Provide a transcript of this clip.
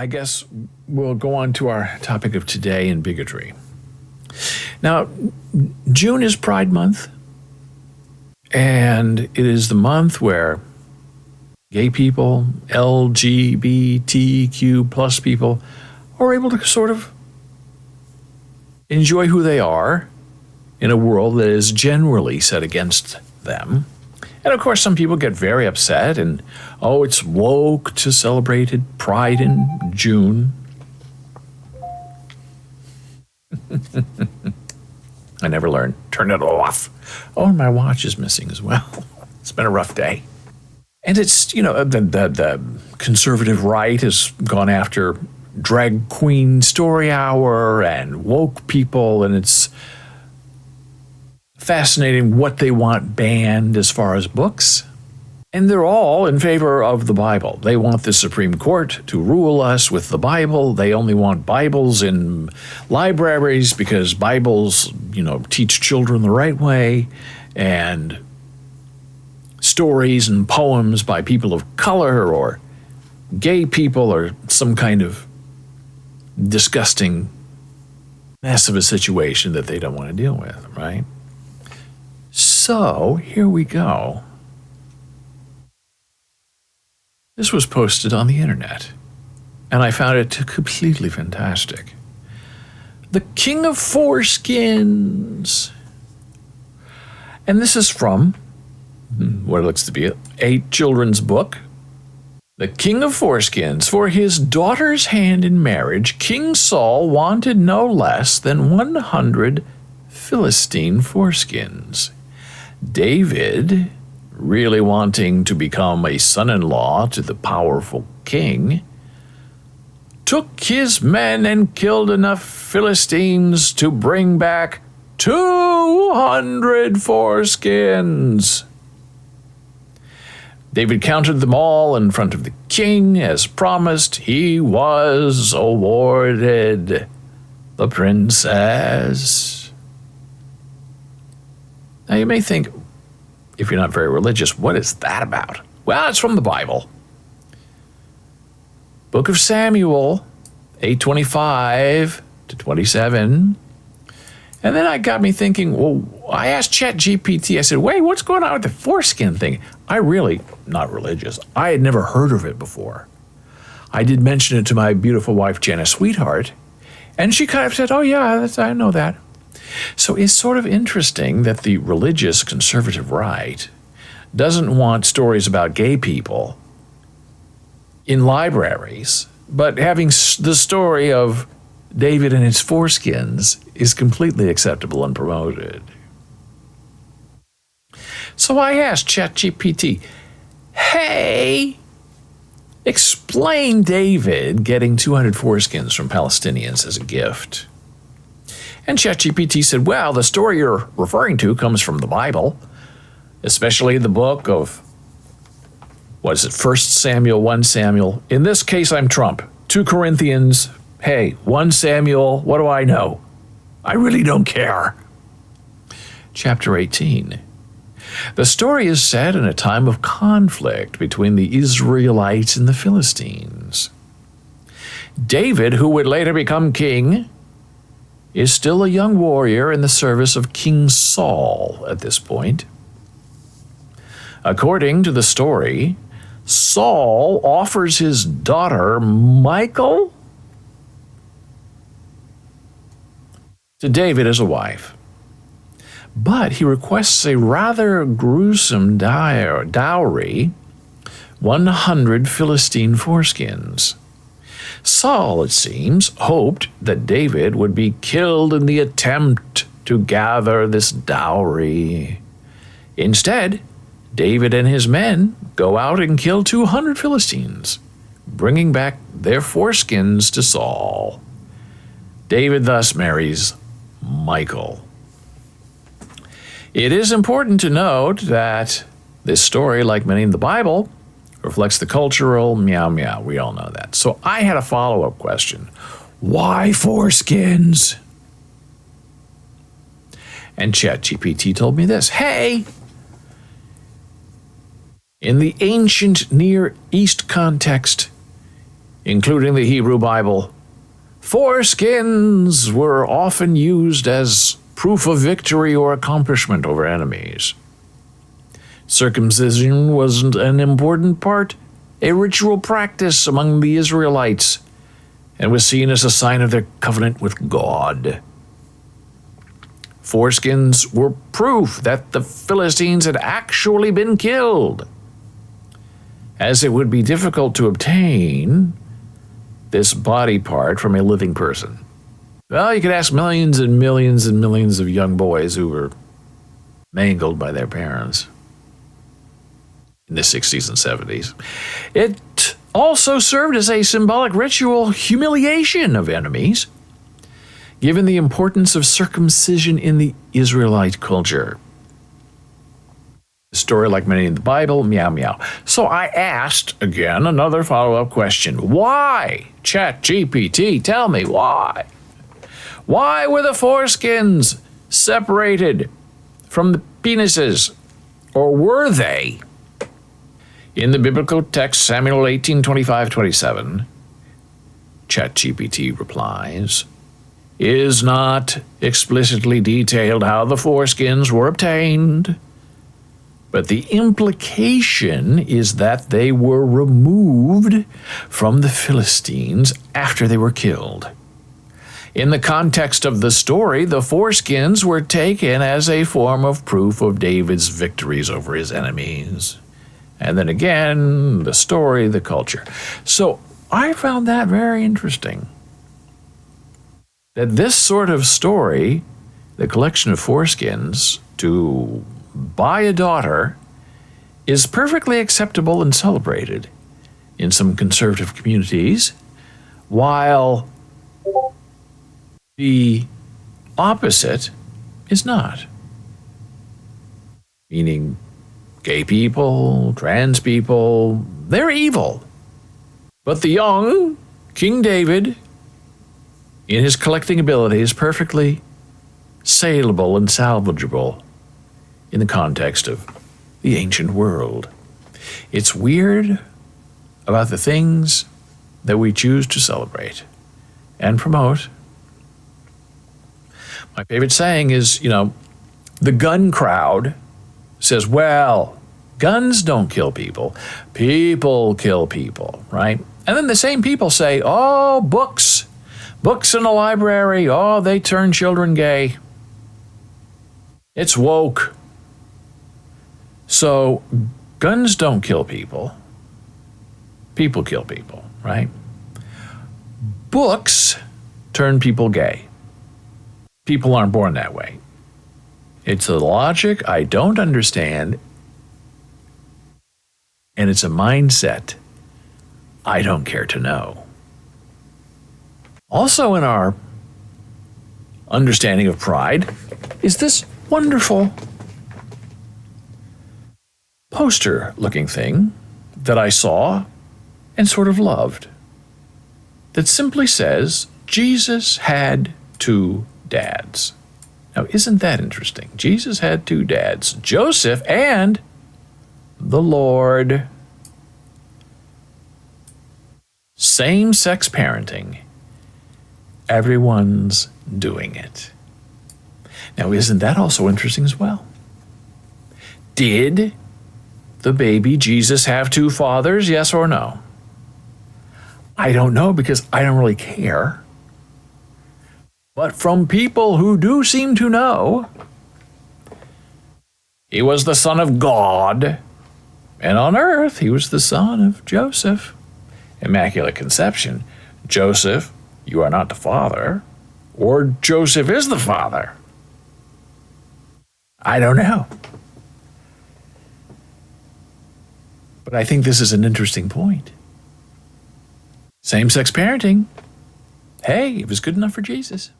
I guess we'll go on to our topic of today in bigotry. Now, June is Pride Month, and it is the month where gay people, LGBTQ plus people are able to sort of enjoy who they are in a world that is generally set against them. And of course, some people get very upset and, oh, it's woke to celebrate Pride in June. I never learned. Turn it off. Oh, and my watch is missing as well. It's been a rough day. And it's, the conservative right has gone after drag queen story hour and woke people, and it's fascinating what they want banned as far as books. And they're all in favor of the Bible. They want the Supreme Court to rule us with the Bible. They only want Bibles in libraries because Bibles, teach children the right way. And stories and poems by people of color or gay people or some kind of disgusting mess of a situation that they don't want to deal with, right? So, here we go. This was posted on the internet, and I found it completely fantastic. The King of Foreskins. And this is from what looks to be a children's book. The King of Foreskins. For his daughter's hand in marriage, King Saul wanted no less than 100 Philistine foreskins. David, really wanting to become a son-in-law to the powerful king, took his men and killed enough Philistines to bring back 200 foreskins. David counted them all in front of the king. As promised, he was awarded the princess. Now, you may think, if you're not very religious, what is that about? Well, it's from the Bible. Book of Samuel, 8:25 to 27. And then it got me thinking, well, I asked ChatGPT, I said, wait, what's going on with the foreskin thing? I really, not religious, I had never heard of it before. I did mention it to my beautiful wife, Jenna Sweetheart, and she kind of said, oh yeah, I know that. So it's sort of interesting that the religious conservative right doesn't want stories about gay people in libraries, but having the story of David and his foreskins is completely acceptable and promoted. So I asked ChatGPT, hey, explain David getting 200 foreskins from Palestinians as a gift. And ChatGPT said, well, the story you're referring to comes from the Bible, especially the book of, 1 Samuel, 1 Samuel. In this case, I'm Trump. 2 Corinthians, hey, 1 Samuel, what do I know? I really don't care. Chapter 18. The story is set in a time of conflict between the Israelites and the Philistines. David, who would later become king, is still a young warrior in the service of King Saul at this point. According to the story, Saul offers his daughter, Michal, to David as a wife. But he requests a rather gruesome dowry, 100 Philistine foreskins. Saul, it seems, hoped that David would be killed in the attempt to gather this dowry. Instead, David and his men go out and kill 200 Philistines, bringing back their foreskins to Saul. David thus marries Michal. It is important to note that this story, like many in the Bible, reflects the cultural meow meow. We all know that. So I had a follow-up question. Why foreskins? And ChatGPT told me this. Hey, in the ancient Near East context, including the Hebrew Bible, foreskins were often used as proof of victory or accomplishment over enemies. Circumcision was an important part, a ritual practice among the Israelites, and was seen as a sign of their covenant with God. Foreskins were proof that the Philistines had actually been killed. As it would be difficult to obtain this body part from a living person. Well, you could ask millions and millions and millions of young boys who were mangled by their parents in the 60s and 70s. It also served as a symbolic ritual humiliation of enemies, given the importance of circumcision in the Israelite culture. The story, like many in the Bible, meow meow. So I asked, again, another follow-up question. Why? ChatGPT, tell me why. Why were the foreskins separated from the penises? Or were they? In the biblical text, Samuel 18:25-27, ChatGPT replies, is not explicitly detailed how the foreskins were obtained, but the implication is that they were removed from the Philistines after they were killed. In the context of the story, the foreskins were taken as a form of proof of David's victories over his enemies. And then again, the story, the culture. So I found that very interesting. That this sort of story, the collection of foreskins to buy a daughter, is perfectly acceptable and celebrated in some conservative communities, while the opposite is not. Meaning, gay people, trans people, they're evil. But the young King David, in his collecting ability, is perfectly saleable and salvageable in the context of the ancient world. It's weird about the things that we choose to celebrate and promote. My favorite saying is, the gun crowd says, well, guns don't kill people. People kill people, right? And then the same people say, oh, books in a library, oh, they turn children gay. It's woke. So guns don't kill people. People kill people, right? Books turn people gay. People aren't born that way. It's a logic I don't understand, and it's a mindset I don't care to know. Also in our understanding of pride is this wonderful poster-looking thing that I saw and sort of loved that simply says, Jesus had two dads. Now, isn't that interesting? Jesus had two dads, Joseph and the Lord. Same-sex parenting. Everyone's doing it. Now, isn't that also interesting as well? Did the baby Jesus have two fathers, yes or no? I don't know because I don't really care. But from people who do seem to know, he was the son of God, and on earth he was the son of Joseph. Immaculate conception. Joseph, you are not the father, or Joseph is the father. I don't know. But I think this is an interesting point. Same-sex parenting. Hey, it was good enough for Jesus.